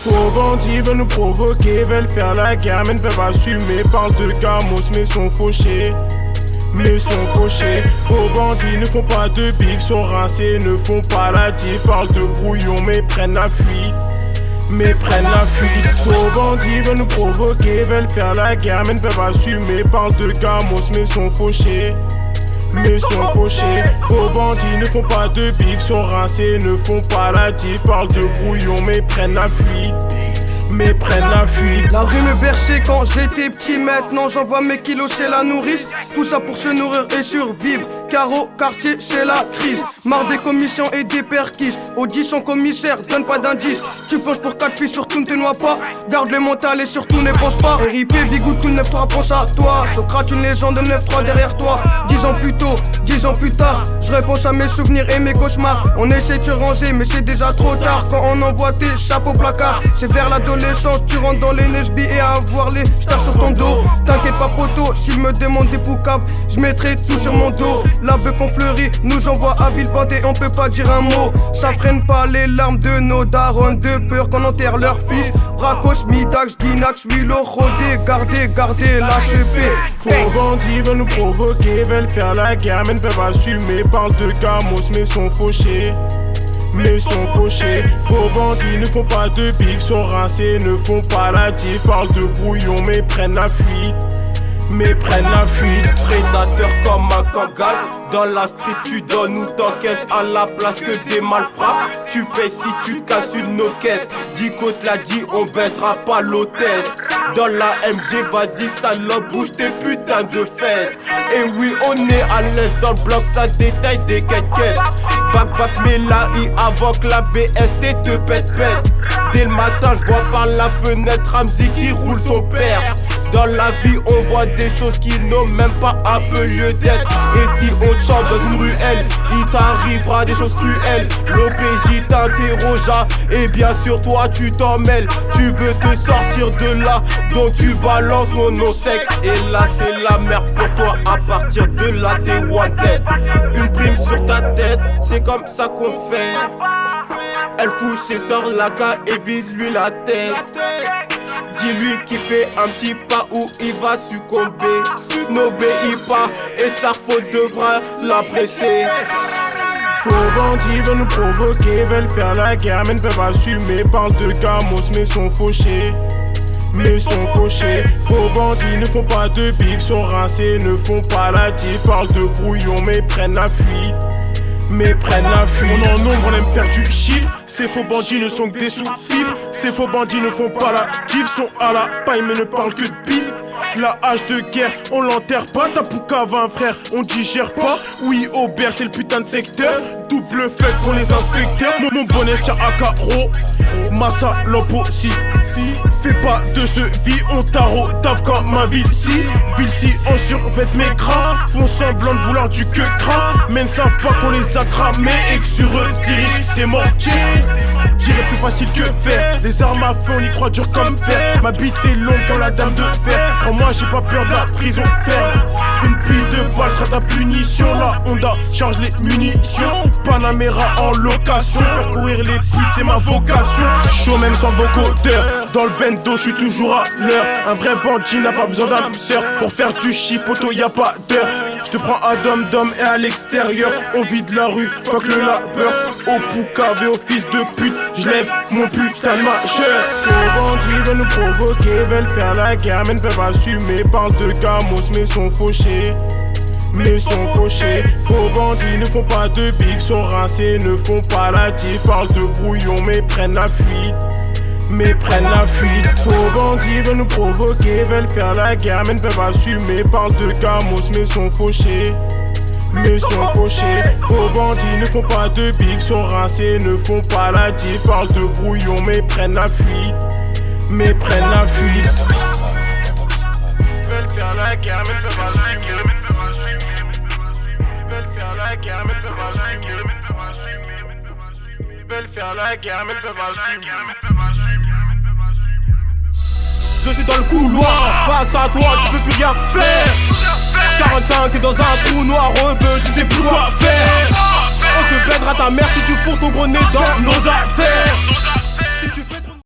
Faux bandits veulent nous provoquer, veulent faire la guerre mais ne peuvent assumer. Parlent de gamos mais sont fauchés. Faux bandits ne font pas de bif, sont rincés, ne font pas la diff. Parlent de brouillon mais prennent la fuite. Faux bandits veulent nous provoquer, veulent faire la guerre mais ne peuvent assumer. Parlent de gamos mais sont fauchés. Faux bandits ne font pas de bif, sont rincés, ne font pas la diff. Parlent de brouillon mais prennent la fuite. La rue me berçait quand j'étais petit, maintenant j'envoie mes kilos chez la nourrice. Tout ça pour se nourrir et survivre. Carreau, quartier, c'est la crise. Marre des commissions et des perquises. Audition commissaire, donne pas d'indice. Tu penches pour 4 filles, surtout ne te noie pas. Garde le mental et surtout ne pense pas. RIP, Bigou, tout 9-3, pense à toi. Socrate, une légende de 9-3 derrière toi. 10 ans plus tôt, 10 ans plus tard, je repense à mes souvenirs et mes cauchemars. On essaie de se ranger, mais c'est déjà trop tard. Quand on envoie tes chapeaux au placard, c'est vers l'adolescence. Tu rentres dans les NSB et à avoir les stars sur ton dos. T'inquiète pas, poteau, s'ils me demandent des poucaves, je mettrai tout sur mon dos. La beuh qu'on fleurit, nous envoie à Villepinte et on peut pas dire un mot. Ça freine pas les larmes de nos darons, de peur qu'on enterre leur fils. Bracos, Midax, Guinax, Willow, Rodé, gardez l'HEP. Faux bandits veulent nous provoquer, veulent faire la guerre mais ne peuvent assumer. Parlent de gamos mais sont fauchés. Faux bandits ne font pas de bif, sont rincés, ne font pas la diff. Parlent de brouillon mais prennent la fuite. Prédateur comme un kangal. Dans la street tu donnes ou t'encaisses à la place que des malfrats. Tu payes si tu casses une nos caisses. Dico te l'a dit, on baissera pas l'hôtesse. Dans la MG, vas-y salope, bouge tes putains de fesses. Et oui, on est à l'aise dans le bloc, ça détaille des quêtes. Bac mais la I avant que la BST te pète. Dès le matin, je vois par la fenêtre Ramzi qui roule son père. Dans la vie on voit des choses qui n'ont même pas un peu lieu d'être. Et si on te chante dans une ruelle, il t'arrivera des choses cruelles. L'OPJ t'interrogea et bien sûr toi tu t'en mêles. Tu veux te sortir de là, donc tu balances mon nom sec. Et là c'est la merde pour toi, à partir de là t'es wanted. Une prime sur ta tête, c'est comme ça qu'on fait. Elle fout ses sorts la gars et vise lui la tête. Dis-lui qu'il fait un petit pas où il va succomber. N'obéis pas et sa faute devra l'impresser. Faux bandits veulent nous provoquer, veulent faire la guerre mais ne peuvent assumer. Parlent de gamos mais sont fauchés. Faux bandits ne font pas de bif, sont rincés, ne font pas la diff. Parlent de brouillon mais prennent la fuite. On en nombre, on aime faire du chiffre. Ces faux bandits ne sont que des sous-fifs. Ces faux bandits ne font pas la diff, sont à la paille mais ne parlent que de bif. La hache de guerre, on l'enterre pas. T'as Poucave un frère, on digère pas. Oui, Aubert, c'est le putain de secteur. Double fête pour les inspecteurs. Mon bonnet tient à carreau. Massa lampe aussi. Fais pas de ce vie, on tarot. Taf comme ma ville si. Ville si, on survête mes crânes. Font semblant de vouloir du que craint. Mais ne savent pas qu'on les a cramés. Et que sur eux se dirige des mortiers. Tirer plus facile que faire. Les armes à feu, on y croit dur comme fer. Ma bite est longue comme la dame de fer. Quand moi j'ai pas peur de la prison ferme. Une pluie de balles sera ta punition. La Honda charge les munitions. Panamera en location. Faire courir les putes c'est ma vocation. Chaud même sans vocodeur. Dans le bendo je suis toujours à l'heure. Un vrai bandit n'a pas besoin d'un sœur. Pour faire du chipoteau y a pas d'heure. Je te prends à dom-dom et à l'extérieur. On vide la rue, fuck le labeur. Au Poucave et au fils de pute, je lève mon putain de majeur. Faux bandits veulent nous provoquer, veulent faire la guerre mais ne peuvent assumer. Parlent de gamos mais sont fauchés. Faux bandits ne font pas de bif, sont rincés, ne font pas la diff. Parlent de brouillon mais prennent la fuite. Faux bandits veulent nous provoquer, veulent faire la guerre mais ne peuvent assumer. Parlent de gamos mais sont fauchés. Faux bandits ne font pas de bif, sont rincés, ne font pas la diff. Parlent de brouillon mais prennent la fuite. Veulent faire la guerre mais ne peuvent assumer. Veulent faire la guerre mais ne peuvent assumer. Ils veulent faire la guerre, mais ils peuvent assumer. Je suis dans le couloir, face à toi, tu peux plus rien faire. 45 et dans un trou noir, rebeu, tu sais plus quoi faire. On te baisera ta mère si tu fourres ton gros nez dans nos affaires.